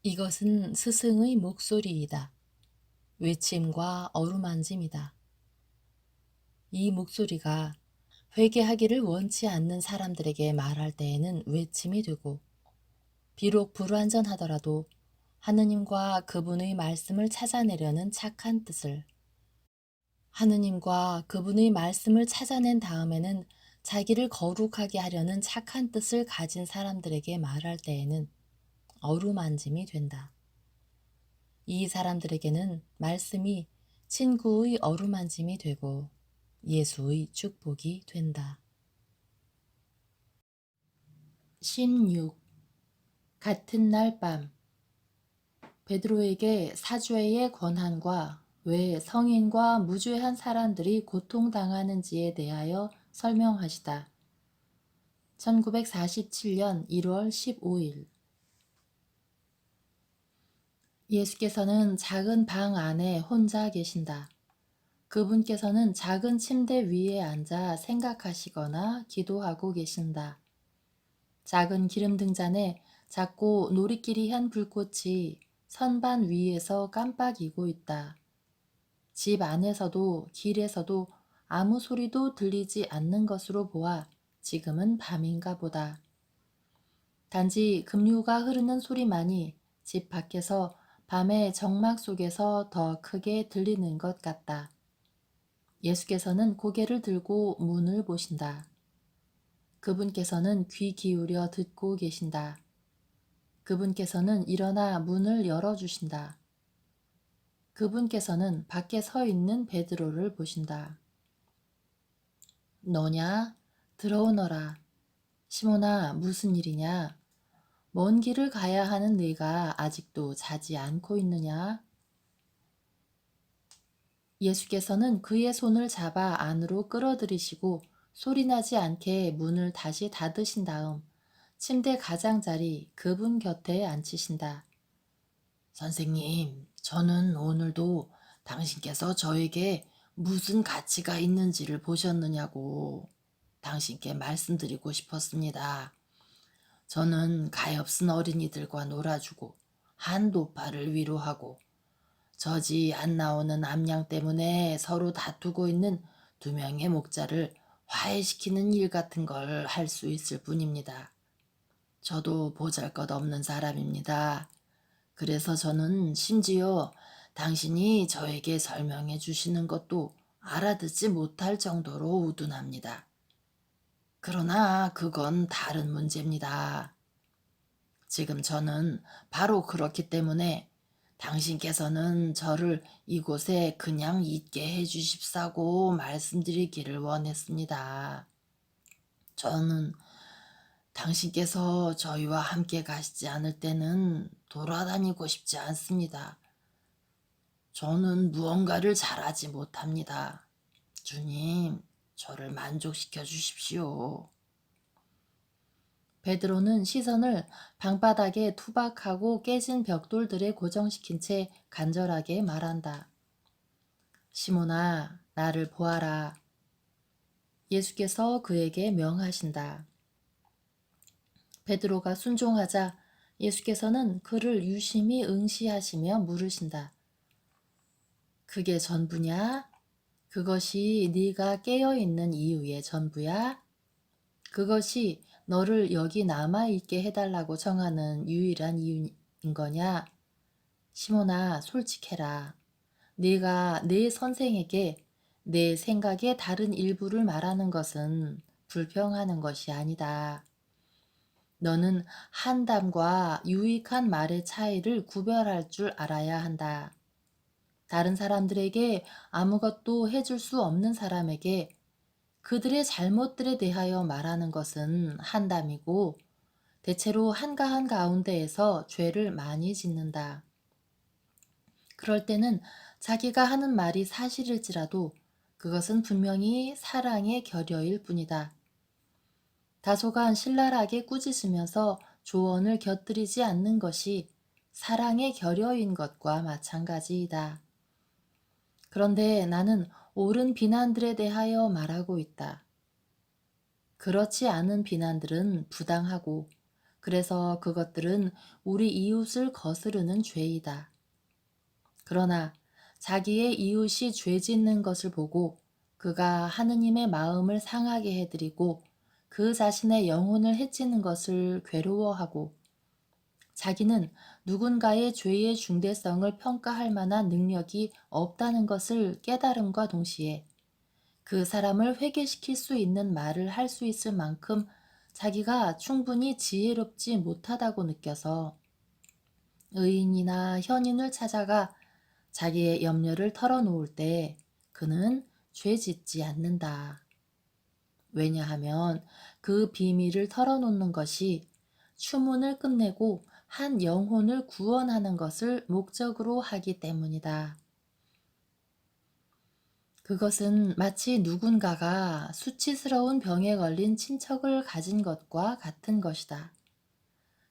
이것은 스승의 목소리이다. 외침과 어루만짐이다. 이 목소리가 회개하기를 원치 않는 사람들에게 말할 때에는 외침이 되고, 비록 불완전하더라도 하느님과 그분의 말씀을 찾아내려는 착한 뜻을, 하느님과 그분의 말씀을 찾아낸 다음에는 자기를 거룩하게 하려는 착한 뜻을 가진 사람들에게 말할 때에는 어루만짐이 된다. 이 사람들에게는 말씀이 친구의 어루만짐이 되고 예수의 축복이 된다. 16. 같은 날 밤 베드로에게 사죄의 권한과 왜 성인과 무죄한 사람들이 고통당하는지에 대하여 설명하시다. 1947년 1월 15일 예수께서는 작은 방 안에 혼자 계신다. 그분께서는 작은 침대 위에 앉아 생각하시거나 기도하고 계신다. 작은 기름등잔에 작고 노리끼리한 불꽃이 선반 위에서 깜빡이고 있다. 집 안에서도 길에서도 아무 소리도 들리지 않는 것으로 보아 지금은 밤인가 보다. 단지 급류가 흐르는 소리만이 집 밖에서 밤의 정막 속에서 더 크게 들리는 것 같다. 예수께서는 고개를 들고 문을 보신다. 그분께서는 귀 기울여 듣고 계신다. 그분께서는 일어나 문을 열어주신다. 그분께서는 밖에 서 있는 베드로를 보신다. 너냐? 들어오너라. 시몬아, 무슨 일이냐? 먼 길을 가야 하는 네가 아직도 자지 않고 있느냐? 예수께서는 그의 손을 잡아 안으로 끌어들이시고 소리나지 않게 문을 다시 닫으신 다음 침대 가장자리 그분 곁에 앉히신다. 선생님, 저는 오늘도 당신께서 저에게 무슨 가치가 있는지를 보셨느냐고 당신께 말씀드리고 싶었습니다. 저는 가엾은 어린이들과 놀아주고 한도파를 위로하고 젖이 안 나오는 암양 때문에 서로 다투고 있는 두 명의 목자를 화해시키는 일 같은 걸 할 수 있을 뿐입니다. 저도 보잘것없는 사람입니다. 그래서 저는 심지어 당신이 저에게 설명해 주시는 것도 알아듣지 못할 정도로 우둔합니다. 그러나 그건 다른 문제입니다. 지금 저는 바로 그렇기 때문에 당신께서는 저를 이곳에 그냥 있게 해주십사고 말씀드리기를 원했습니다. 저는 당신께서 저희와 함께 가시지 않을 때는 돌아다니고 싶지 않습니다. 저는 무언가를 잘하지 못합니다. 주님, 저를 만족시켜 주십시오. 베드로는 시선을 방바닥에 투박하고 깨진 벽돌들에 고정시킨 채 간절하게 말한다. 시몬아, 나를 보아라. 예수께서 그에게 명하신다. 베드로가 순종하자 예수께서는 그를 유심히 응시하시며 물으신다. 그게 전부냐? 그것이 네가 깨어있는 이유의 전부야? 그것이 너를 여기 남아있게 해달라고 정하는 유일한 이유인 거냐? 시몬아, 솔직해라. 네가 내 선생에게 내 생각의 다른 일부를 말하는 것은 불평하는 것이 아니다. 너는 한담과 유익한 말의 차이를 구별할 줄 알아야 한다. 다른 사람들에게 아무것도 해줄 수 없는 사람에게 그들의 잘못들에 대하여 말하는 것은 한담이고 대체로 한가한 가운데에서 죄를 많이 짓는다. 그럴 때는 자기가 하는 말이 사실일지라도 그것은 분명히 사랑의 결여일 뿐이다. 다소간 신랄하게 꾸짖으면서 조언을 곁들이지 않는 것이 사랑의 결여인 것과 마찬가지이다. 그런데 나는 옳은 비난들에 대하여 말하고 있다. 그렇지 않은 비난들은 부당하고 그래서 그것들은 우리 이웃을 거스르는 죄이다. 그러나 자기의 이웃이 죄 짓는 것을 보고 그가 하느님의 마음을 상하게 해드리고 그 자신의 영혼을 해치는 것을 괴로워하고 자기는 누군가의 죄의 중대성을 평가할 만한 능력이 없다는 것을 깨달음과 동시에 그 사람을 회개시킬 수 있는 말을 할 수 있을 만큼 자기가 충분히 지혜롭지 못하다고 느껴서 의인이나 현인을 찾아가 자기의 염려를 털어놓을 때 그는 죄 짓지 않는다. 왜냐하면 그 비밀을 털어놓는 것이 추문을 끝내고 한 영혼을 구원하는 것을 목적으로 하기 때문이다. 그것은 마치 누군가가 수치스러운 병에 걸린 친척을 가진 것과 같은 것이다.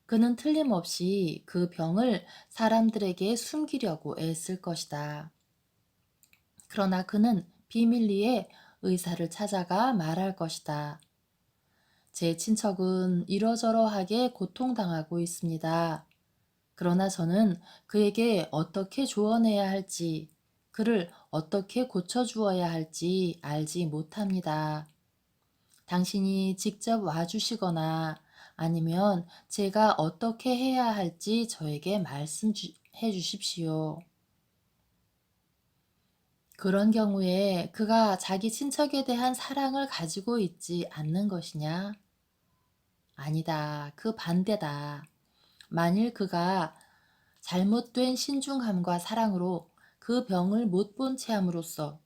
그는 틀림없이 그 병을 사람들에게 숨기려고 애쓸 것이다. 그러나 그는 비밀리에 의사를 찾아가 말할 것이다. 제 친척은 이러저러하게 고통당하고 있습니다. 그러나 저는 그에게 어떻게 조언해야 할지, 그를 어떻게 고쳐주어야 할지 알지 못합니다. 당신이 직접 와주시거나 아니면 제가 어떻게 해야 할지 저에게 말씀해 주십시오. 그런 경우에 그가 자기 친척에 대한 사랑을 가지고 있지 않는 것이냐? 아니다. 그 반대다. 만일 그가 잘못된 신중함과 사랑으로 그 병을 못 본 채 함으로써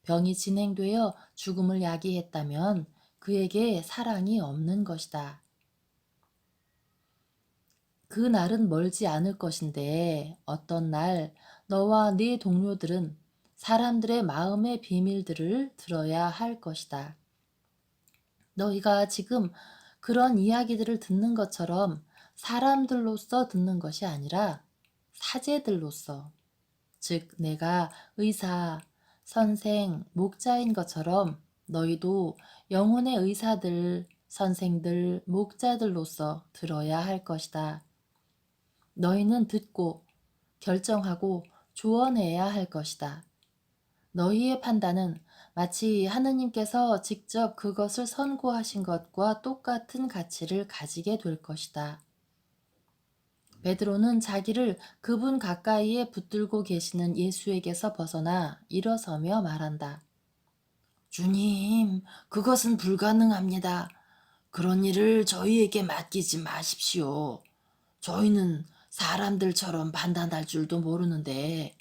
병이 진행되어 죽음을 야기했다면 그에게 사랑이 없는 것이다. 그 날은 멀지 않을 것인데 어떤 날 너와 네 동료들은 사람들의 마음의 비밀들을 들어야 할 것이다. 너희가 지금 그런 이야기들을 듣는 것처럼 사람들로서 듣는 것이 아니라 사제들로서, 즉 내가 의사, 선생, 목자인 것처럼 너희도 영혼의 의사들, 선생들, 목자들로서 들어야 할 것이다. 너희는 듣고 결정하고 조언해야 할 것이다. 너희의 판단은 마치 하느님께서 직접 그것을 선고하신 것과 똑같은 가치를 가지게 될 것이다. 베드로는 자기를 그분 가까이에 붙들고 계시는 예수에게서 벗어나 일어서며 말한다. 주님, 그것은 불가능합니다. 그런 일을 저희에게 맡기지 마십시오. 저희는 사람들처럼 판단할 줄도 모르는데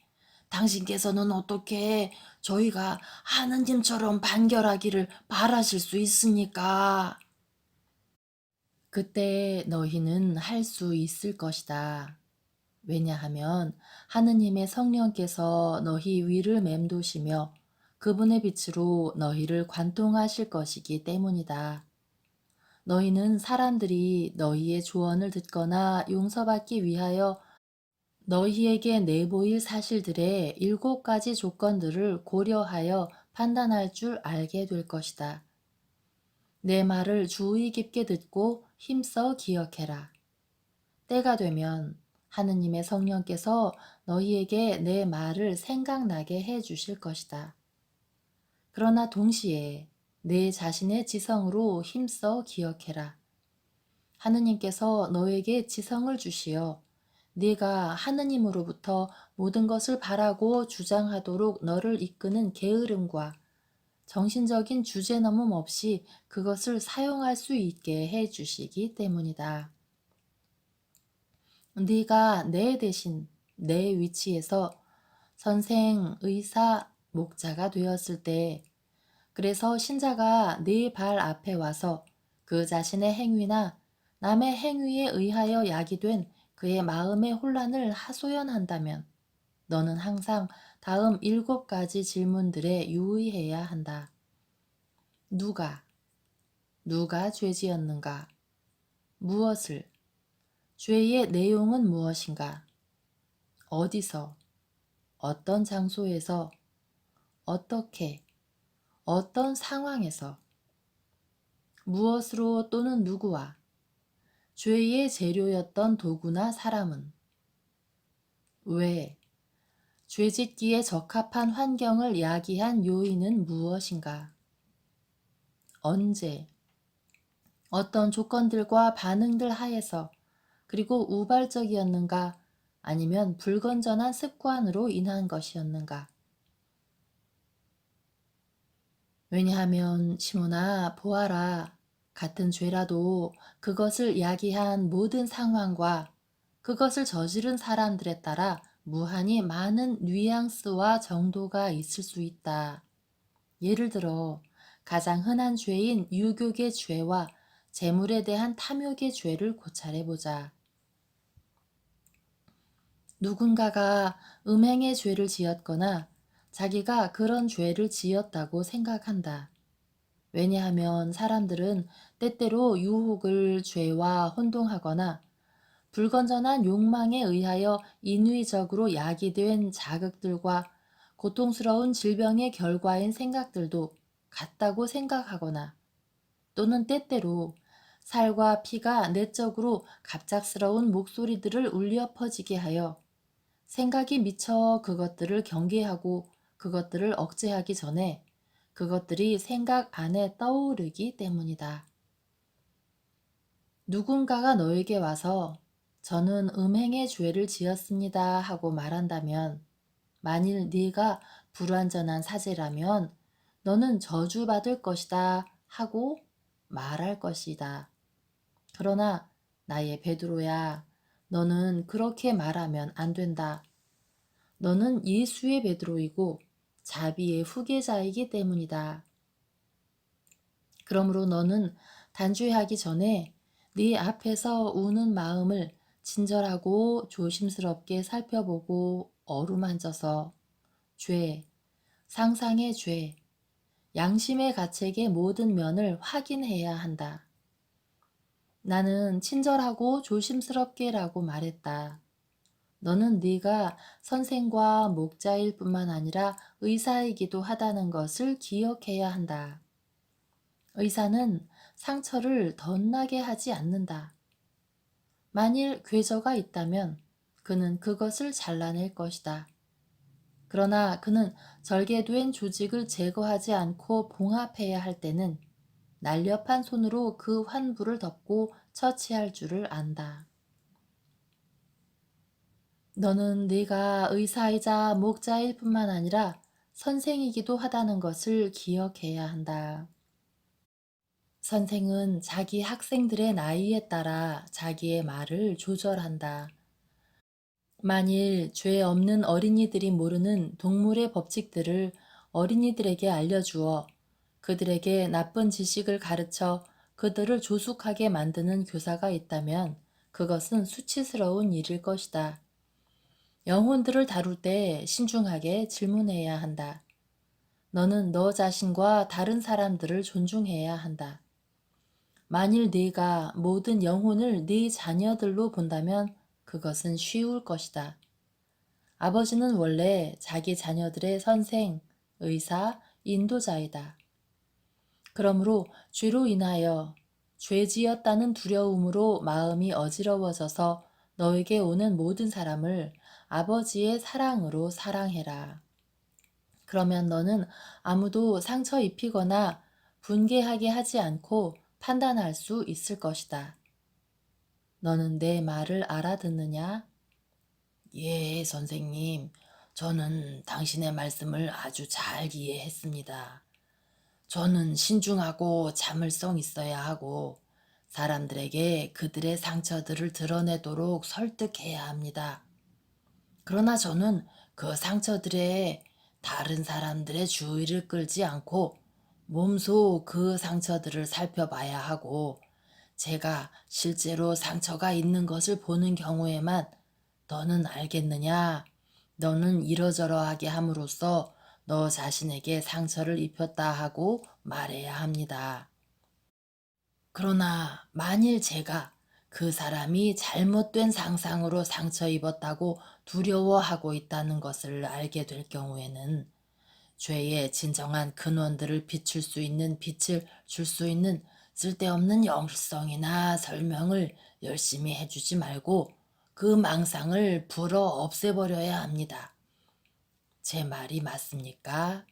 당신께서는 어떻게 저희가 하느님처럼 판결하기를 바라실 수 있습니까? 그때 너희는 할 수 있을 것이다. 왜냐하면 하느님의 성령께서 너희 위를 맴도시며 그분의 빛으로 너희를 관통하실 것이기 때문이다. 너희는 사람들이 너희의 조언을 듣거나 용서받기 위하여 너희에게 내보일 사실들의 7가지 조건들을 고려하여 판단할 줄 알게 될 것이다. 내 말을 주의 깊게 듣고 힘써 기억해라. 때가 되면 하느님의 성령께서 너희에게 내 말을 생각나게 해 주실 것이다. 그러나 동시에 내 자신의 지성으로 힘써 기억해라. 하느님께서 너에게 지성을 주시어 네가 하느님으로부터 모든 것을 바라고 주장하도록 너를 이끄는 게으름과 정신적인 주제넘음 없이 그것을 사용할 수 있게 해 주시기 때문이다. 네가 내 대신 내 위치에서 선생, 의사, 목자가 되었을 때, 그래서 신자가 네 발 앞에 와서 그 자신의 행위나 남의 행위에 의하여 야기된 그의 마음의 혼란을 하소연한다면 너는 항상 다음 7가지 질문들에 유의해야 한다. 누가 죄지었는가? 무엇을? 죄의 내용은 무엇인가? 어디서? 어떤 장소에서? 어떻게? 어떤 상황에서? 무엇으로 또는 누구와? 죄의 재료였던 도구나 사람은 왜? 죄짓기에 적합한 환경을 야기한 요인은 무엇인가? 언제? 어떤 조건들과 반응들 하에서 그리고 우발적이었는가 아니면 불건전한 습관으로 인한 것이었는가? 왜냐하면 시몬아 보아라. 같은 죄라도 그것을 야기한 모든 상황과 그것을 저지른 사람들에 따라 무한히 많은 뉘앙스와 정도가 있을 수 있다. 예를 들어 가장 흔한 죄인 유욕의 죄와 재물에 대한 탐욕의 죄를 고찰해보자. 누군가가 음행의 죄를 지었거나 자기가 그런 죄를 지었다고 생각한다. 왜냐하면 사람들은 때때로 유혹을 죄와 혼동하거나 불건전한 욕망에 의하여 인위적으로 야기된 자극들과 고통스러운 질병의 결과인 생각들도 같다고 생각하거나 또는 때때로 살과 피가 내적으로 갑작스러운 목소리들을 울려 퍼지게 하여 생각이 미쳐 그것들을 경계하고 그것들을 억제하기 전에 그것들이 생각 안에 떠오르기 때문이다. 누군가가 너에게 와서 저는 음행의 죄를 지었습니다 하고 말한다면 만일 네가 불완전한 사제라면 너는 저주받을 것이다 하고 말할 것이다. 그러나 나의 베드로야, 너는 그렇게 말하면 안 된다. 너는 예수의 베드로이고 자비의 후계자이기 때문이다. 그러므로 너는 단죄하기 전에 네 앞에서 우는 마음을 친절하고 조심스럽게 살펴보고 어루만져서 죄, 상상의 죄, 양심의 가책의 모든 면을 확인해야 한다. 나는 친절하고 조심스럽게라고 말했다. 너는 네가 선생과 목자일 뿐만 아니라 의사이기도 하다는 것을 기억해야 한다. 의사는 상처를 덧나게 하지 않는다. 만일 궤저가 있다면 그는 그것을 잘라낼 것이다. 그러나 그는 절개된 조직을 제거하지 않고 봉합해야 할 때는 날렵한 손으로 그 환부를 덮고 처치할 줄을 안다. 너는 네가 의사이자 목자일 뿐만 아니라 선생이기도 하다는 것을 기억해야 한다. 선생은 자기 학생들의 나이에 따라 자기의 말을 조절한다. 만일 죄 없는 어린이들이 모르는 동물의 법칙들을 어린이들에게 알려주어 그들에게 나쁜 지식을 가르쳐 그들을 조숙하게 만드는 교사가 있다면 그것은 수치스러운 일일 것이다. 영혼들을 다룰 때 신중하게 질문해야 한다. 너는 너 자신과 다른 사람들을 존중해야 한다. 만일 네가 모든 영혼을 네 자녀들로 본다면 그것은 쉬울 것이다. 아버지는 원래 자기 자녀들의 선생, 의사, 인도자이다. 그러므로 죄로 인하여 죄 지었다는 두려움으로 마음이 어지러워져서 너에게 오는 모든 사람을 아버지의 사랑으로 사랑해라. 그러면 너는 아무도 상처 입히거나 분개하게 하지 않고 판단할 수 있을 것이다. 너는 내 말을 알아듣느냐? 예, 선생님. 저는 당신의 말씀을 아주 잘 이해했습니다. 저는 신중하고 참을성 있어야 하고 사람들에게 그들의 상처들을 드러내도록 설득해야 합니다. 그러나 저는 그 상처들에 다른 사람들의 주의를 끌지 않고 몸소 그 상처들을 살펴봐야 하고 제가 실제로 상처가 있는 것을 보는 경우에만 너는 알겠느냐? 너는 이러저러하게 함으로써 너 자신에게 상처를 입혔다 하고 말해야 합니다. 그러나 만일 제가 그 사람이 잘못된 상상으로 상처 입었다고 두려워하고 있다는 것을 알게 될 경우에는 죄의 진정한 근원들을 비출 수 있는 빛을 줄 수 있는 쓸데없는 영성이나 설명을 열심히 해주지 말고 그 망상을 불어 없애버려야 합니다. 제 말이 맞습니까?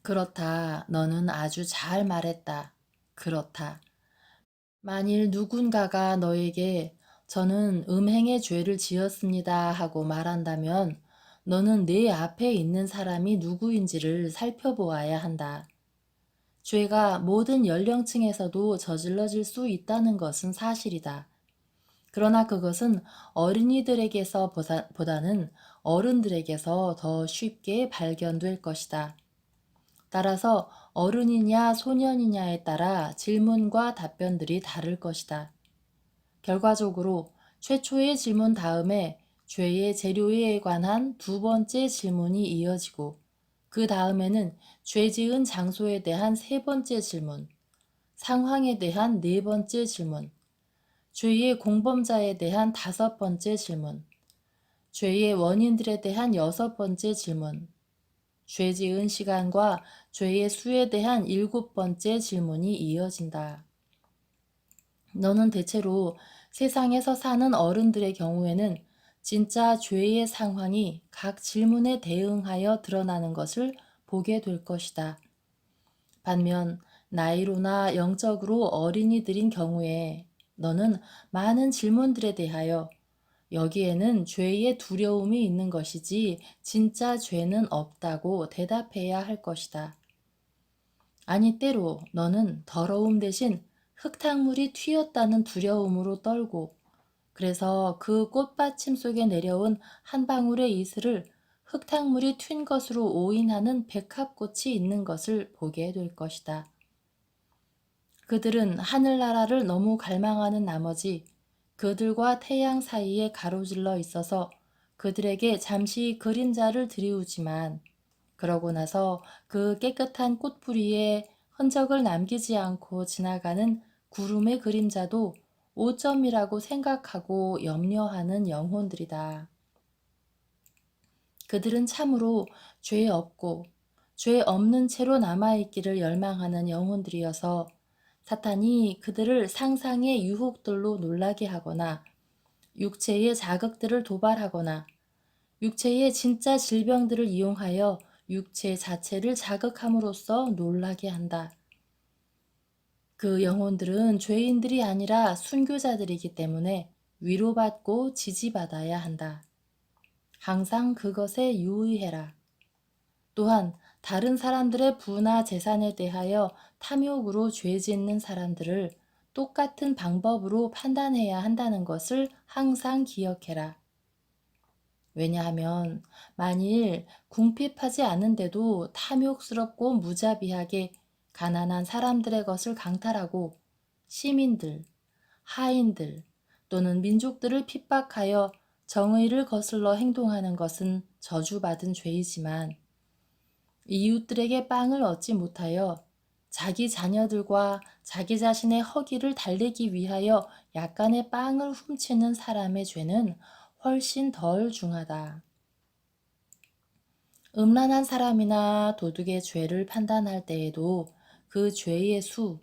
그렇다. 너는 아주 잘 말했다. 그렇다. 만일 누군가가 너에게 저는 음행의 죄를 지었습니다 하고 말한다면 너는 내 앞에 있는 사람이 누구인지를 살펴보아야 한다. 죄가 모든 연령층에서도 저질러질 수 있다는 것은 사실이다. 그러나 그것은 어린이들에게서 보다는 어른들에게서 더 쉽게 발견될 것이다. 따라서 어른이냐 소년이냐에 따라 질문과 답변들이 다를 것이다. 결과적으로 최초의 질문 다음에 죄의 재료에 관한 두 번째 질문이 이어지고 그 다음에는 죄 지은 장소에 대한 세 번째 질문, 상황에 대한 네 번째 질문, 죄의 공범자에 대한 다섯 번째 질문, 죄의 원인들에 대한 여섯 번째 질문, 죄 지은 시간과 죄의 수에 대한 일곱 번째 질문이 이어진다. 너는 대체로 세상에서 사는 어른들의 경우에는 진짜 죄의 상황이 각 질문에 대응하여 드러나는 것을 보게 될 것이다. 반면 나이로나 영적으로 어린이들인 경우에 너는 많은 질문들에 대하여 여기에는 죄의 두려움이 있는 것이지 진짜 죄는 없다고 대답해야 할 것이다. 아니 때로 너는 더러움 대신 흙탕물이 튀었다는 두려움으로 떨고 그래서 그 꽃받침 속에 내려온 한 방울의 이슬을 흙탕물이 튄 것으로 오인하는 백합꽃이 있는 것을 보게 될 것이다. 그들은 하늘나라를 너무 갈망하는 나머지 그들과 태양 사이에 가로질러 있어서 그들에게 잠시 그림자를 드리우지만 그러고 나서 그 깨끗한 꽃뿌리에 흔적을 남기지 않고 지나가는 구름의 그림자도 오점이라고 생각하고 염려하는 영혼들이다. 그들은 참으로 죄 없고 죄 없는 채로 남아있기를 열망하는 영혼들이어서 사탄이 그들을 상상의 유혹들로 놀라게 하거나 육체의 자극들을 도발하거나 육체의 진짜 질병들을 이용하여 육체 자체를 자극함으로써 놀라게 한다. 그 영혼들은 죄인들이 아니라 순교자들이기 때문에 위로받고 지지받아야 한다. 항상 그것에 유의해라. 또한 다른 사람들의 부나 재산에 대하여 탐욕으로 죄 짓는 사람들을 똑같은 방법으로 판단해야 한다는 것을 항상 기억해라. 왜냐하면 만일 궁핍하지 않은데도 탐욕스럽고 무자비하게 가난한 사람들의 것을 강탈하고 시민들, 하인들 또는 민족들을 핍박하여 정의를 거슬러 행동하는 것은 저주받은 죄이지만 이웃들에게 빵을 얻지 못하여 자기 자녀들과 자기 자신의 허기를 달래기 위하여 약간의 빵을 훔치는 사람의 죄는 훨씬 덜 중하다. 음란한 사람이나 도둑의 죄를 판단할 때에도 그 죄의 수,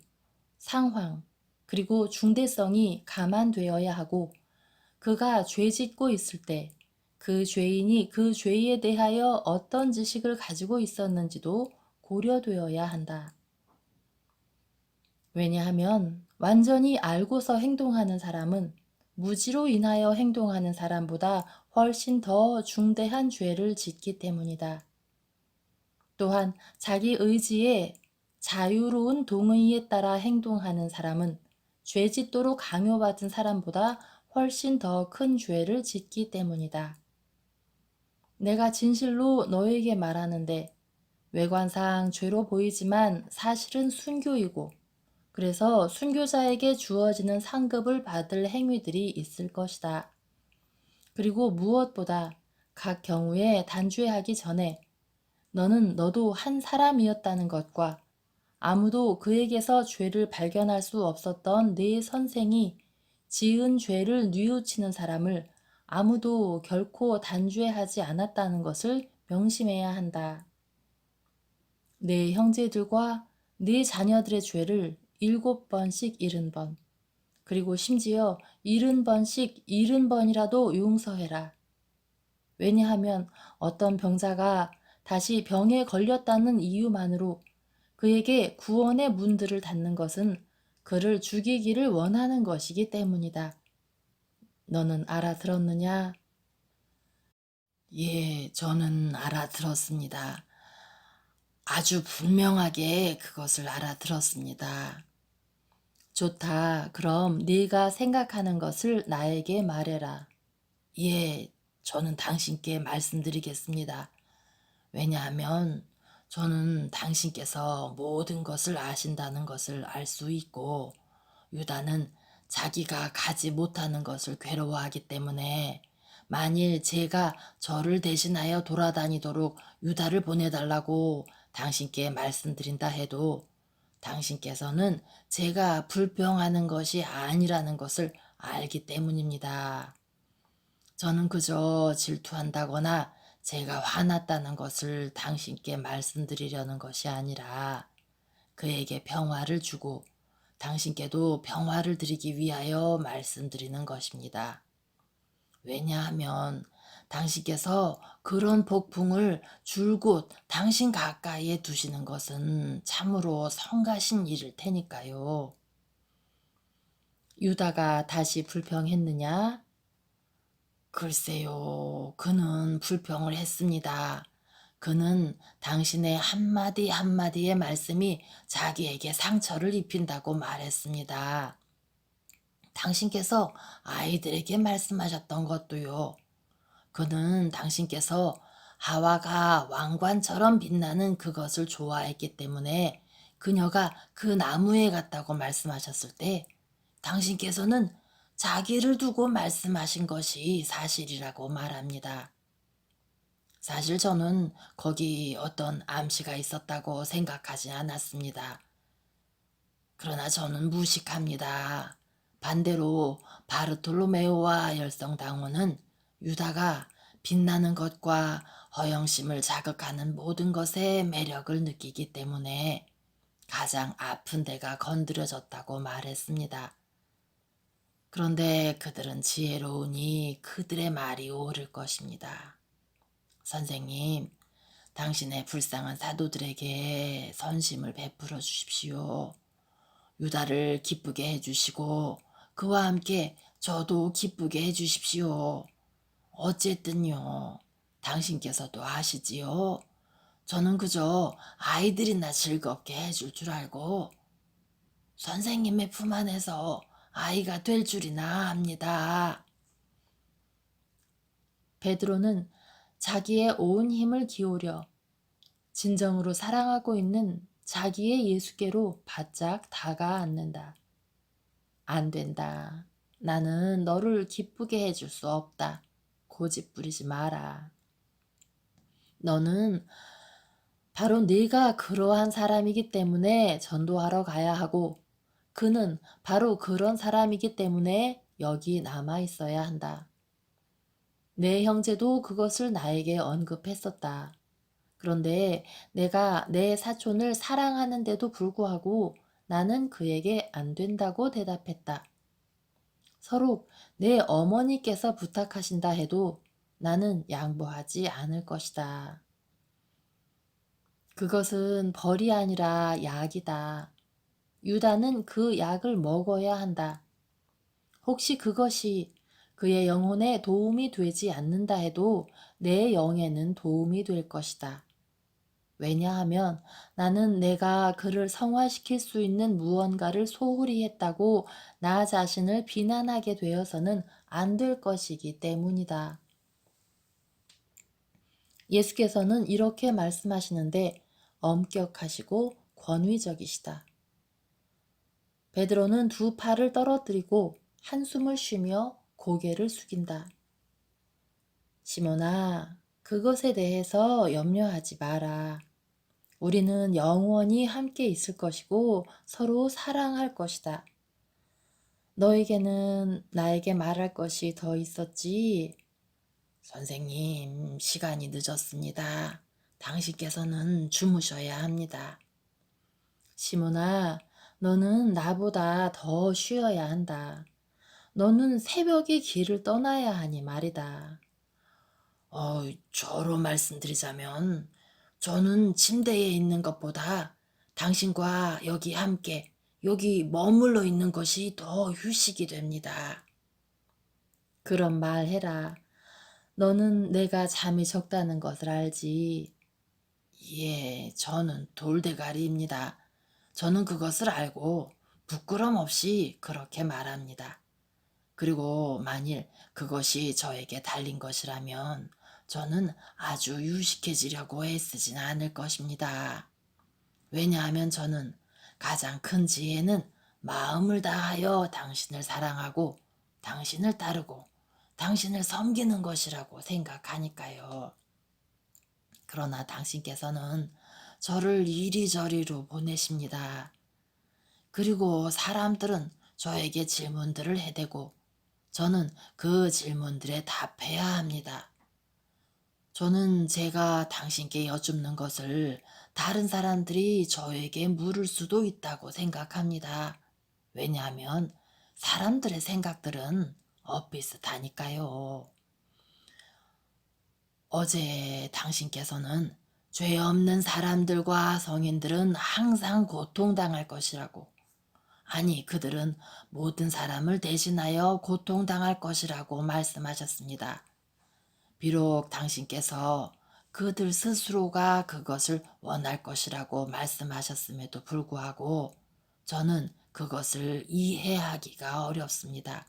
상황, 그리고 중대성이 감안되어야 하고 그가 죄 짓고 있을 때 그 죄인이 그 죄에 대하여 어떤 지식을 가지고 있었는지도 고려되어야 한다. 왜냐하면 완전히 알고서 행동하는 사람은 무지로 인하여 행동하는 사람보다 훨씬 더 중대한 죄를 짓기 때문이다. 또한 자기 의지에 자유로운 동의에 따라 행동하는 사람은 죄 짓도록 강요받은 사람보다 훨씬 더 큰 죄를 짓기 때문이다. 내가 진실로 너에게 말하는데 외관상 죄로 보이지만 사실은 순교이고 그래서 순교자에게 주어지는 상급을 받을 행위들이 있을 것이다. 그리고 무엇보다 각 경우에 단죄하기 전에 너는 너도 한 사람이었다는 것과 아무도 그에게서 죄를 발견할 수 없었던 네 선생이 지은 죄를 뉘우치는 사람을 아무도 결코 단죄하지 않았다는 것을 명심해야 한다. 네 형제들과 네 자녀들의 죄를 7번씩 70번, 그리고 심지어 70번씩 70번이라도 용서해라. 왜냐하면 어떤 병자가 다시 병에 걸렸다는 이유만으로 그에게 구원의 문들을 닫는 것은 그를 죽이기를 원하는 것이기 때문이다. 너는 알아들었느냐? 예, 저는 알아들었습니다. 아주 분명하게 그것을 알아들었습니다. 좋다. 그럼 네가 생각하는 것을 나에게 말해라. 예, 저는 당신께 말씀드리겠습니다. 왜냐하면 저는 당신께서 모든 것을 아신다는 것을 알 수 있고, 유다는 자기가 가지 못하는 것을 괴로워하기 때문에 만일 제가 저를 대신하여 돌아다니도록 유다를 보내달라고 당신께 말씀드린다 해도 당신께서는 제가 불평하는 것이 아니라는 것을 알기 때문입니다. 저는 그저 질투한다거나 제가 화났다는 것을 당신께 말씀드리려는 것이 아니라 그에게 평화를 주고 당신께도 평화를 드리기 위하여 말씀드리는 것입니다. 왜냐하면 당신께서 그런 폭풍을 줄곧 당신 가까이에 두시는 것은 참으로 성가신 일일 테니까요. 유다가 다시 불평했느냐? 글쎄요, 그는 불평을 했습니다. 그는 당신의 한마디 한마디의 말씀이 자기에게 상처를 입힌다고 말했습니다. 당신께서 아이들에게 말씀하셨던 것도요. 그는 당신께서 하와가 왕관처럼 빛나는 그것을 좋아했기 때문에 그녀가 그 나무에 갔다고 말씀하셨을 때 당신께서는 자기를 두고 말씀하신 것이 사실이라고 말합니다. 사실 저는 거기 어떤 암시가 있었다고 생각하지 않았습니다. 그러나 저는 무식합니다. 반대로 바르톨로메오와 열성당원은 유다가 빛나는 것과 허영심을 자극하는 모든 것에 매력을 느끼기 때문에 가장 아픈 데가 건드려졌다고 말했습니다. 그런데 그들은 지혜로우니 그들의 말이 옳을 것입니다. 선생님, 당신의 불쌍한 사도들에게 선심을 베풀어 주십시오. 유다를 기쁘게 해주시고 그와 함께 저도 기쁘게 해주십시오. 어쨌든요, 당신께서도 아시지요. 저는 그저 아이들이나 즐겁게 해줄 줄 알고 선생님의 품 안에서 아이가 될 줄이나 합니다. 베드로는 자기의 온 힘을 기울여 진정으로 사랑하고 있는 자기의 예수께로 바짝 다가앉는다. 안 된다. 나는 너를 기쁘게 해줄 수 없다. 고집 부리지 마라. 너는 바로 네가 그러한 사람이기 때문에 전도하러 가야 하고 그는 바로 그런 사람이기 때문에 여기 남아 있어야 한다. 내 형제도 그것을 나에게 언급했었다. 그런데 내가 내 사촌을 사랑하는데도 불구하고 나는 그에게 안 된다고 대답했다. 서로 내 어머니께서 부탁하신다 해도 나는 양보하지 않을 것이다. 그것은 벌이 아니라 약이다. 유다는 그 약을 먹어야 한다. 혹시 그것이 그의 영혼에 도움이 되지 않는다 해도 내 영에는 도움이 될 것이다. 왜냐하면 나는 내가 그를 성화시킬 수 있는 무언가를 소홀히 했다고 나 자신을 비난하게 되어서는 안 될 것이기 때문이다. 예수께서는 이렇게 말씀하시는데 엄격하시고 권위적이시다. 베드로는 두 팔을 떨어뜨리고 한숨을 쉬며 고개를 숙인다. 시몬아, 그것에 대해서 염려하지 마라. 우리는 영원히 함께 있을 것이고 서로 사랑할 것이다. 너에게는 나에게 말할 것이 더 있었지. 선생님, 시간이 늦었습니다. 당신께서는 주무셔야 합니다. 시몬아, 너는 나보다 더 쉬어야 한다. 너는 새벽에 길을 떠나야 하니 말이다. 저로 말씀드리자면, 저는 침대에 있는 것보다 당신과 여기 함께, 여기 머물러 있는 것이 더 휴식이 됩니다. 그런 말 해라. 너는 내가 잠이 적다는 것을 알지. 예, 저는 돌대가리입니다. 저는 그것을 알고 부끄럼 없이 그렇게 말합니다. 그리고 만일 그것이 저에게 달린 것이라면 저는 아주 유식해지려고 애쓰진 않을 것입니다. 왜냐하면 저는 가장 큰 지혜는 마음을 다하여 당신을 사랑하고 당신을 따르고 당신을 섬기는 것이라고 생각하니까요. 그러나 당신께서는 저를 이리저리로 보내십니다. 그리고 사람들은 저에게 질문들을 해대고 저는 그 질문들에 답해야 합니다. 저는 제가 당신께 여쭙는 것을 다른 사람들이 저에게 물을 수도 있다고 생각합니다. 왜냐하면 사람들의 생각들은 엇비슷하니까요. 어제 당신께서는 죄 없는 사람들과 성인들은 항상 고통당할 것이라고, 아니, 그들은 모든 사람을 대신하여 고통당할 것이라고 말씀하셨습니다. 비록 당신께서 그들 스스로가 그것을 원할 것이라고 말씀하셨음에도 불구하고 저는 그것을 이해하기가 어렵습니다.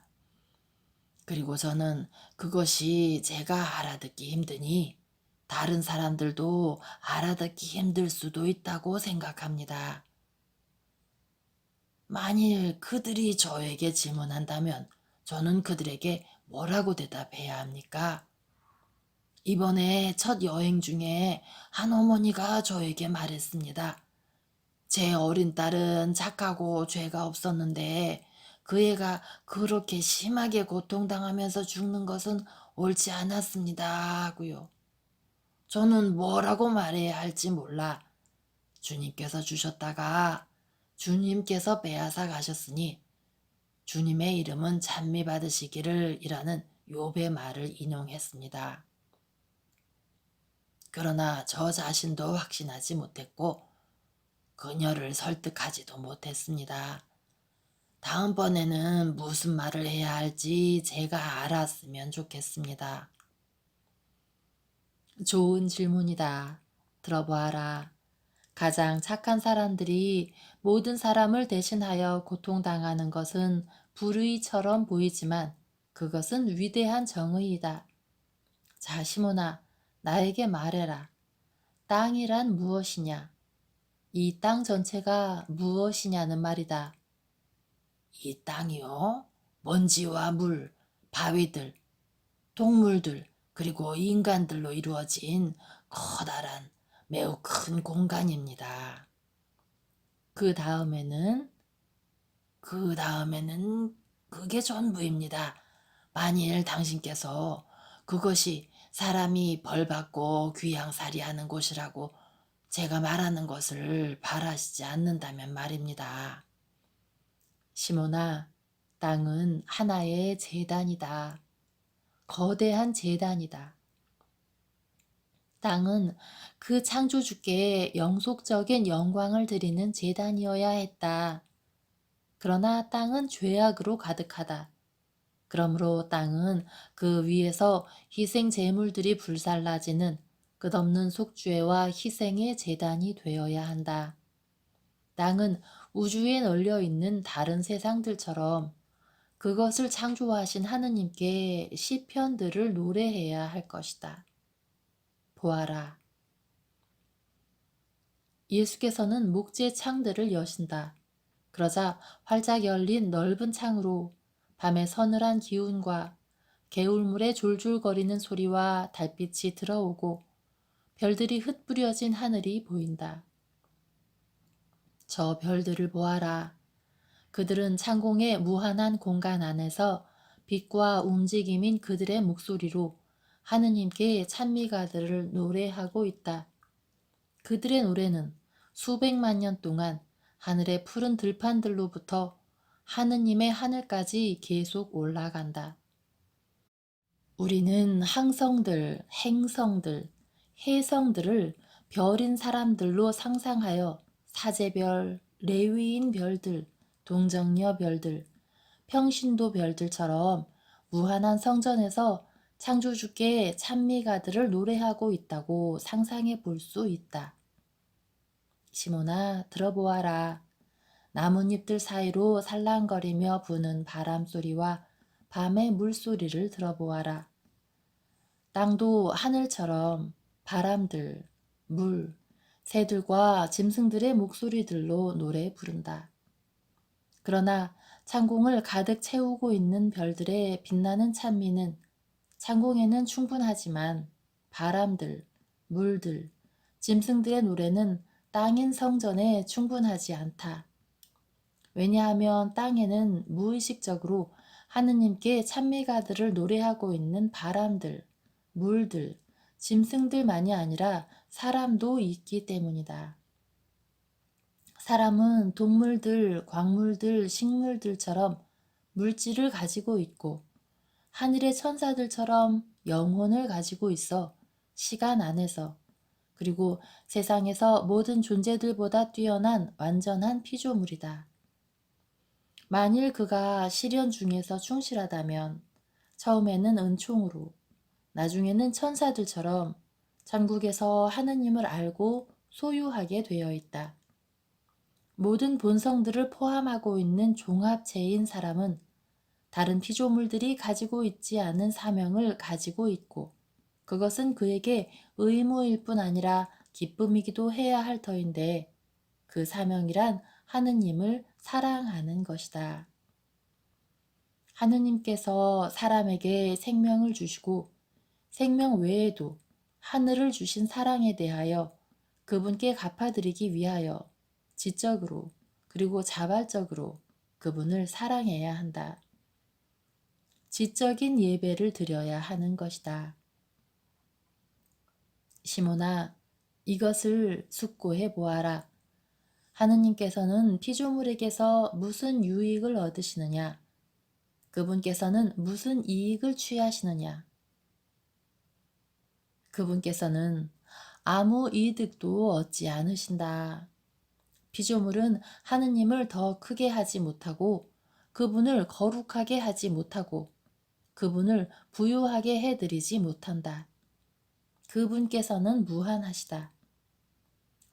그리고 저는 그것이 제가 알아듣기 힘드니 다른 사람들도 알아듣기 힘들 수도 있다고 생각합니다. 만일 그들이 저에게 질문한다면 저는 그들에게 뭐라고 대답해야 합니까? 이번에 첫 여행 중에 한 어머니가 저에게 말했습니다. 제 어린 딸은 착하고 죄가 없었는데 그 애가 그렇게 심하게 고통당하면서 죽는 것은 옳지 않았습니다 하고요. 저는 뭐라고 말해야 할지 몰라 주님께서 주셨다가 주님께서 빼앗아 가셨으니 주님의 이름은 찬미 받으시기를 이라는 욥의 말을 인용했습니다. 그러나 저 자신도 확신하지 못했고 그녀를 설득하지도 못했습니다. 다음번에는 무슨 말을 해야 할지 제가 알았으면 좋겠습니다. 좋은 질문이다. 들어보아라. 가장 착한 사람들이 모든 사람을 대신하여 고통당하는 것은 불의처럼 보이지만 그것은 위대한 정의이다. 자, 시몬아, 나에게 말해라. 땅이란 무엇이냐? 이 땅 전체가 무엇이냐는 말이다. 이 땅이요? 먼지와 물, 바위들, 동물들, 그리고 인간들로 이루어진 커다란 매우 큰 공간입니다. 그 다음에는 그게 전부입니다. 만일 당신께서 그것이 사람이 벌받고 귀양살이하는 곳이라고 제가 말하는 것을 바라시지 않는다면 말입니다. 시몬아, 땅은 하나의 제단이다. 거대한 제단이다. 땅은 그 창조주께 영속적인 영광을 드리는 제단이어야 했다. 그러나 땅은 죄악으로 가득하다. 그러므로 땅은 그 위에서 희생 제물들이 불살라지는 끝없는 속죄와 희생의 제단이 되어야 한다. 땅은 우주에 널려 있는 다른 세상들처럼 그것을 창조하신 하느님께 시편들을 노래해야 할 것이다. 보아라. 예수께서는 목재 창들을 여신다. 그러자 활짝 열린 넓은 창으로 밤의 서늘한 기운과 개울물의 졸졸거리는 소리와 달빛이 들어오고 별들이 흩뿌려진 하늘이 보인다. 저 별들을 보아라. 그들은 창공의 무한한 공간 안에서 빛과 움직임인 그들의 목소리로 하느님께 찬미가들을 노래하고 있다. 그들의 노래는 수백만 년 동안 하늘의 푸른 들판들로부터 하느님의 하늘까지 계속 올라간다. 우리는 항성들, 행성들, 해성들을 별인 사람들로 상상하여 사제별, 레위인 별들, 동정녀 별들, 평신도 별들처럼 무한한 성전에서 창조주께 찬미가들을 노래하고 있다고 상상해 볼 수 있다. 시몬아, 들어보아라. 나뭇잎들 사이로 살랑거리며 부는 바람 소리와 밤의 물소리를 들어보아라. 땅도 하늘처럼 바람들, 물, 새들과 짐승들의 목소리들로 노래 부른다. 그러나 창공을 가득 채우고 있는 별들의 빛나는 찬미는 창공에는 충분하지만 바람들, 물들, 짐승들의 노래는 땅인 성전에 충분하지 않다. 왜냐하면 땅에는 무의식적으로 하느님께 찬미가들을 노래하고 있는 바람들, 물들, 짐승들만이 아니라 사람도 있기 때문이다. 사람은 동물들, 광물들, 식물들처럼 물질을 가지고 있고 하늘의 천사들처럼 영혼을 가지고 있어 시간 안에서 그리고 세상에서 모든 존재들보다 뛰어난 완전한 피조물이다. 만일 그가 시련 중에서 충실하다면 처음에는 은총으로 나중에는 천사들처럼 천국에서 하느님을 알고 소유하게 되어 있다. 모든 본성들을 포함하고 있는 종합체인 사람은 다른 피조물들이 가지고 있지 않은 사명을 가지고 있고 그것은 그에게 의무일 뿐 아니라 기쁨이기도 해야 할 터인데 그 사명이란 하느님을 사랑하는 것이다. 하느님께서 사람에게 생명을 주시고 생명 외에도 하늘을 주신 사랑에 대하여 그분께 갚아드리기 위하여 지적으로 그리고 자발적으로 그분을 사랑해야 한다. 지적인 예배를 드려야 하는 것이다. 시몬아, 이것을 숙고해 보아라. 하느님께서는 피조물에게서 무슨 유익을 얻으시느냐? 그분께서는 무슨 이익을 취하시느냐? 그분께서는 아무 이득도 얻지 않으신다. 피조물은 하느님을 더 크게 하지 못하고 그분을 거룩하게 하지 못하고 그분을 부유하게 해드리지 못한다. 그분께서는 무한하시다.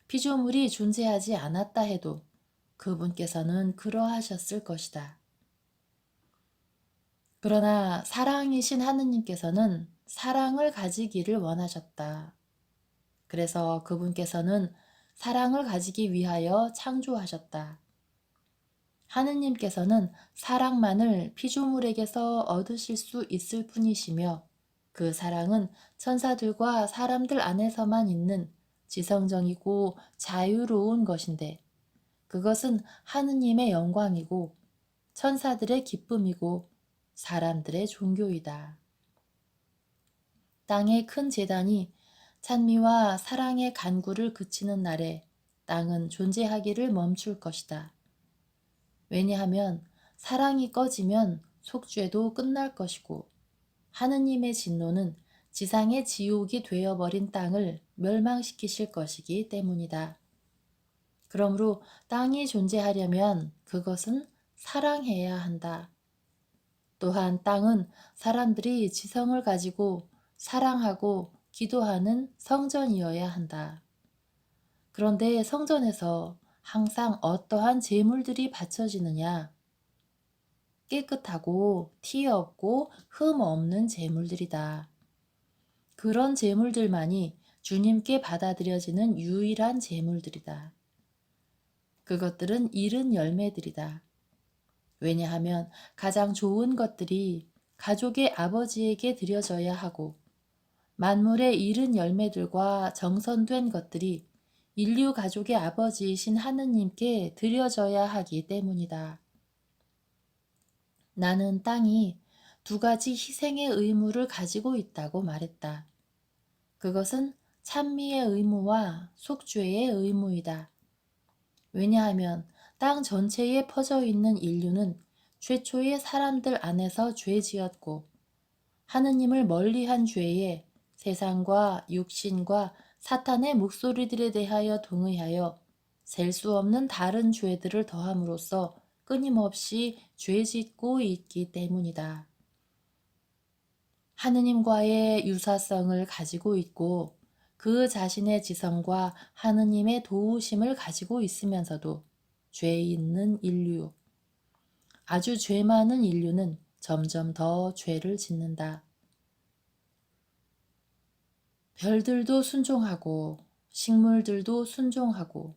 피조물이 존재하지 않았다 해도 그분께서는 그러하셨을 것이다. 그러나 사랑이신 하느님께서는 사랑을 가지기를 원하셨다. 그래서 그분께서는 사랑을 가지기 위하여 창조하셨다. 하느님께서는 사랑만을 피조물에게서 얻으실 수 있을 뿐이시며 그 사랑은 천사들과 사람들 안에서만 있는 지성적이고 자유로운 것인데 그것은 하느님의 영광이고 천사들의 기쁨이고 사람들의 종교이다. 땅의 큰 제단이 찬미와 사랑의 간구를 그치는 날에 땅은 존재하기를 멈출 것이다. 왜냐하면 사랑이 꺼지면 속죄도 끝날 것이고 하느님의 진노는 지상의 지옥이 되어버린 땅을 멸망시키실 것이기 때문이다. 그러므로 땅이 존재하려면 그것은 사랑해야 한다. 또한 땅은 사람들이 지성을 가지고 사랑하고 기도하는 성전이어야 한다. 그런데 성전에서 항상 어떠한 제물들이 바쳐지느냐? 깨끗하고 티 없고 흠 없는 제물들이다. 그런 제물들만이 주님께 받아들여지는 유일한 제물들이다. 그것들은 이른 열매들이다. 왜냐하면 가장 좋은 것들이 가족의 아버지에게 드려져야 하고 만물의 이른 열매들과 정선된 것들이 인류 가족의 아버지이신 하느님께 드려져야 하기 때문이다. 나는 땅이 두 가지 희생의 의무를 가지고 있다고 말했다. 그것은 찬미의 의무와 속죄의 의무이다. 왜냐하면 땅 전체에 퍼져 있는 인류는 최초의 사람들 안에서 죄 지었고 하느님을 멀리한 죄에 세상과 육신과 사탄의 목소리들에 대하여 동의하여 셀 수 없는 다른 죄들을 더함으로써 끊임없이 죄 짓고 있기 때문이다. 하느님과의 유사성을 가지고 있고 그 자신의 지성과 하느님의 도우심을 가지고 있으면서도 죄 있는 인류, 아주 죄 많은 인류는 점점 더 죄를 짓는다. 별들도 순종하고 식물들도 순종하고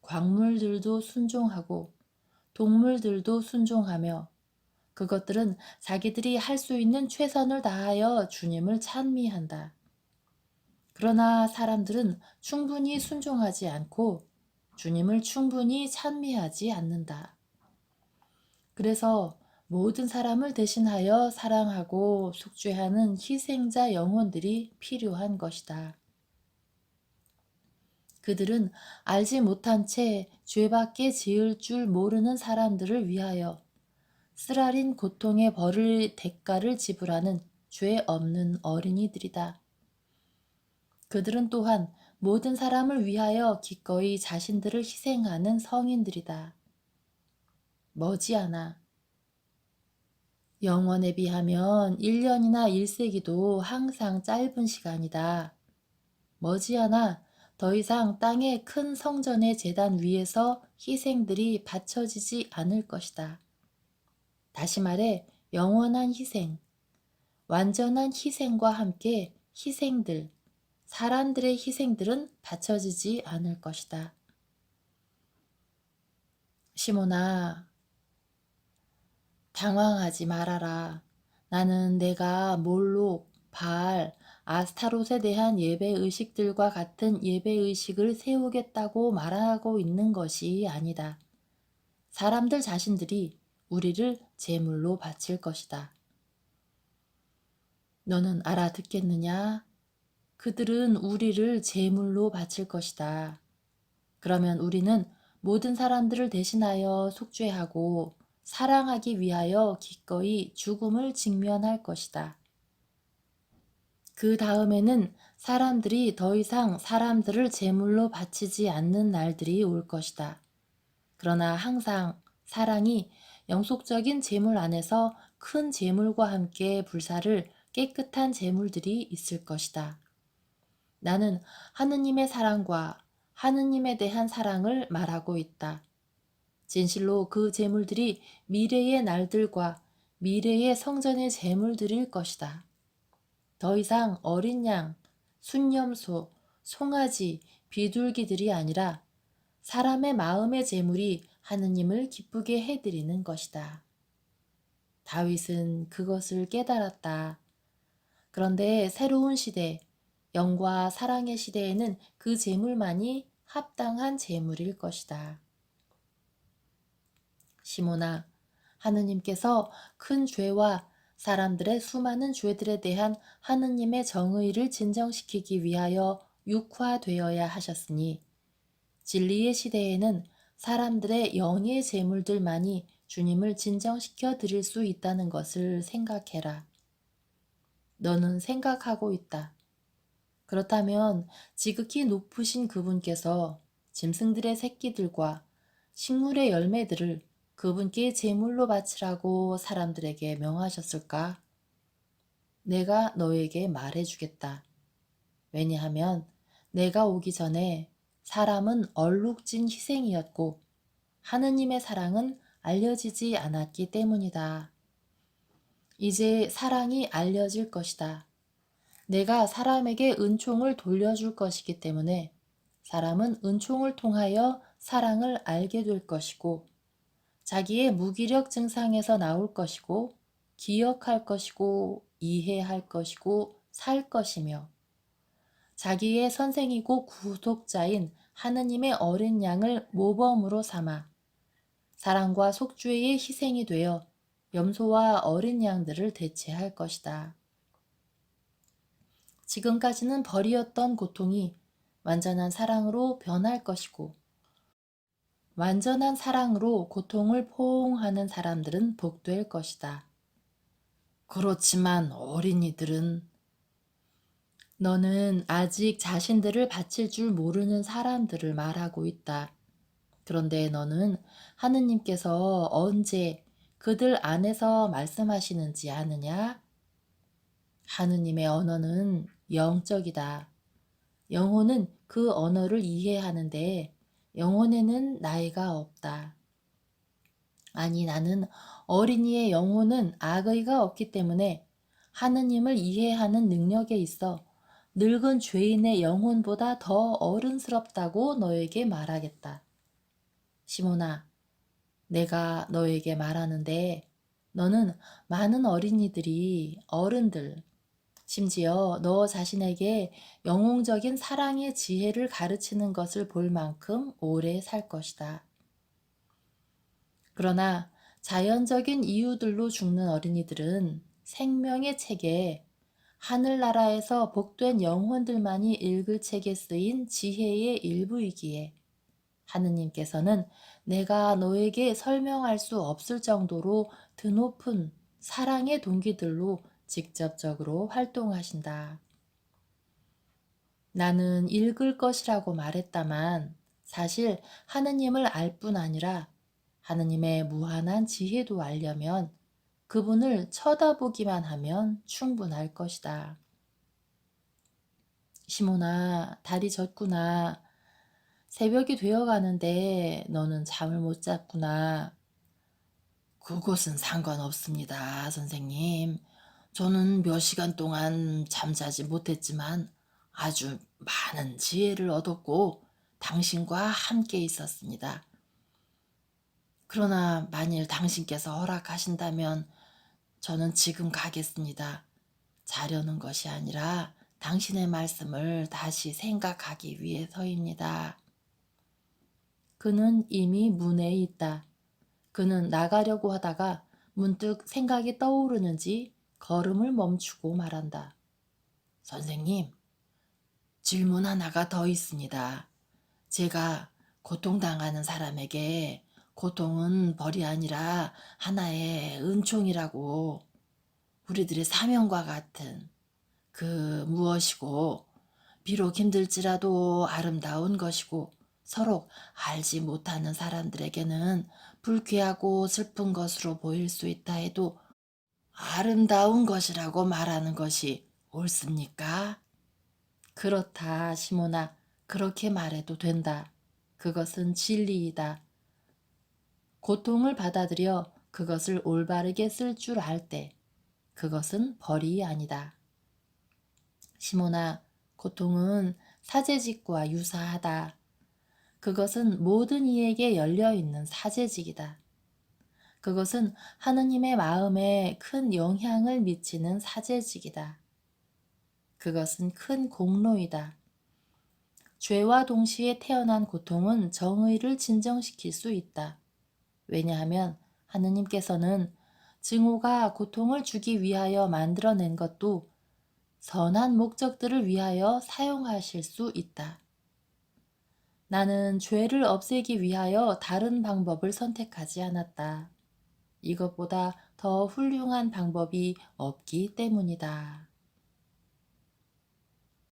광물들도 순종하고 동물들도 순종하며 그것들은 자기들이 할 수 있는 최선을 다하여 주님을 찬미한다. 그러나 사람들은 충분히 순종하지 않고 주님을 충분히 찬미하지 않는다. 그래서 모든 사람을 대신하여 사랑하고 속죄하는 희생자 영혼들이 필요한 것이다. 그들은 알지 못한 채 죄밖에 지을 줄 모르는 사람들을 위하여 쓰라린 고통의 벌을 대가를 지불하는 죄 없는 어린이들이다. 그들은 또한 모든 사람을 위하여 기꺼이 자신들을 희생하는 성인들이다. 머지않아 영원에 비하면 1년이나 1세기도 항상 짧은 시간이다. 머지않아 더 이상 땅의 큰 성전의 제단 위에서 희생들이 바쳐지지 않을 것이다. 다시 말해 영원한 희생, 완전한 희생과 함께 희생들, 사람들의 희생들은 바쳐지지 않을 것이다. 시몬아, 당황하지 말아라. 나는 내가 몰록, 바알, 아스타롯에 대한 예배의식들과 같은 예배의식을 세우겠다고 말하고 있는 것이 아니다. 사람들 자신들이 우리를 제물로 바칠 것이다. 너는 알아듣겠느냐? 그들은 우리를 제물로 바칠 것이다. 그러면 우리는 모든 사람들을 대신하여 속죄하고 사랑하기 위하여 기꺼이 죽음을 직면할 것이다. 그 다음에는 사람들이 더 이상 사람들을 제물로 바치지 않는 날들이 올 것이다. 그러나 항상 사랑이 영속적인 제물 안에서 큰 제물과 함께 불사를 깨끗한 제물들이 있을 것이다. 나는 하느님의 사랑과 하느님에 대한 사랑을 말하고 있다. 진실로 그 제물들이 미래의 날들과 미래의 성전의 제물들일 것이다. 더 이상 어린 양, 순념소, 송아지, 비둘기들이 아니라 사람의 마음의 제물이 하느님을 기쁘게 해드리는 것이다. 다윗은 그것을 깨달았다. 그런데 새로운 시대, 영과 사랑의 시대에는 그 제물만이 합당한 제물일 것이다. 시몬아, 하느님께서 큰 죄와 사람들의 수많은 죄들에 대한 하느님의 정의를 진정시키기 위하여 육화되어야 하셨으니 진리의 시대에는 사람들의 영의 제물들만이 주님을 진정시켜 드릴 수 있다는 것을 생각해라. 너는 생각하고 있다. 그렇다면 지극히 높으신 그분께서 짐승들의 새끼들과 식물의 열매들을 그분께 제물로 바치라고 사람들에게 명하셨을까? 내가 너에게 말해주겠다. 왜냐하면 내가 오기 전에 사람은 얼룩진 희생이었고 하느님의 사랑은 알려지지 않았기 때문이다. 이제 사랑이 알려질 것이다. 내가 사람에게 은총을 돌려줄 것이기 때문에 사람은 은총을 통하여 사랑을 알게 될 것이고 자기의 무기력 증상에서 나올 것이고 기억할 것이고 이해할 것이고 살 것이며 자기의 선생이고 구속자인 하느님의 어린 양을 모범으로 삼아 사랑과 속죄의 희생이 되어 염소와 어린 양들을 대체할 것이다. 지금까지는 벌이었던 고통이 완전한 사랑으로 변할 것이고 완전한 사랑으로 고통을 포옹하는 사람들은 복될 것이다. 그렇지만 어린이들은 너는 아직 자신들을 바칠 줄 모르는 사람들을 말하고 있다. 그런데 너는 하느님께서 언제 그들 안에서 말씀하시는지 아느냐? 하느님의 언어는 영적이다. 영혼은 그 언어를 이해하는데 영혼에는 나이가 없다. 아니, 나는 어린이의 영혼은 악의가 없기 때문에 하느님을 이해하는 능력에 있어 늙은 죄인의 영혼보다 더 어른스럽다고 너에게 말하겠다. 시몬아, 내가 너에게 말하는데 너는 많은 어린이들이 어른들, 심지어 너 자신에게 영웅적인 사랑의 지혜를 가르치는 것을 볼 만큼 오래 살 것이다. 그러나 자연적인 이유들로 죽는 어린이들은 생명의 책에 하늘나라에서 복된 영혼들만이 읽을 책에 쓰인 지혜의 일부이기에 하느님께서는 내가 너에게 설명할 수 없을 정도로 드높은 사랑의 동기들로 직접적으로 활동하신다. 나는 읽을 것이라고 말했다만 사실 하느님을 알 뿐 아니라 하느님의 무한한 지혜도 알려면 그분을 쳐다보기만 하면 충분할 것이다. 시몬아, 달이 졌구나. 새벽이 되어가는데 너는 잠을 못 잤구나. 그것은 상관없습니다, 선생님. 저는 몇 시간 동안 잠자지 못했지만 아주 많은 지혜를 얻었고 당신과 함께 있었습니다. 그러나 만일 당신께서 허락하신다면 저는 지금 가겠습니다. 자려는 것이 아니라 당신의 말씀을 다시 생각하기 위해서입니다. 그는 이미 문에 있다. 그는 나가려고 하다가 문득 생각이 떠오르는지 걸음을 멈추고 말한다. 선생님, 질문 하나가 더 있습니다. 제가 고통당하는 사람에게 고통은 벌이 아니라 하나의 은총이라고 우리들의 사명과 같은 그 무엇이고 비록 힘들지라도 아름다운 것이고 서로 알지 못하는 사람들에게는 불쾌하고 슬픈 것으로 보일 수 있다 해도 아름다운 것이라고 말하는 것이 옳습니까? 그렇다, 시몬아. 그렇게 말해도 된다. 그것은 진리이다. 고통을 받아들여 그것을 올바르게 쓸 줄 알 때, 그것은 벌이 아니다. 시몬아, 고통은 사제직과 유사하다. 그것은 모든 이에게 열려있는 사제직이다. 그것은 하느님의 마음에 큰 영향을 미치는 사제직이다. 그것은 큰 공로이다. 죄와 동시에 태어난 고통은 정의를 진정시킬 수 있다. 왜냐하면 하느님께서는 증오가 고통을 주기 위하여 만들어낸 것도 선한 목적들을 위하여 사용하실 수 있다. 나는 죄를 없애기 위하여 다른 방법을 선택하지 않았다. 이것보다 더 훌륭한 방법이 없기 때문이다.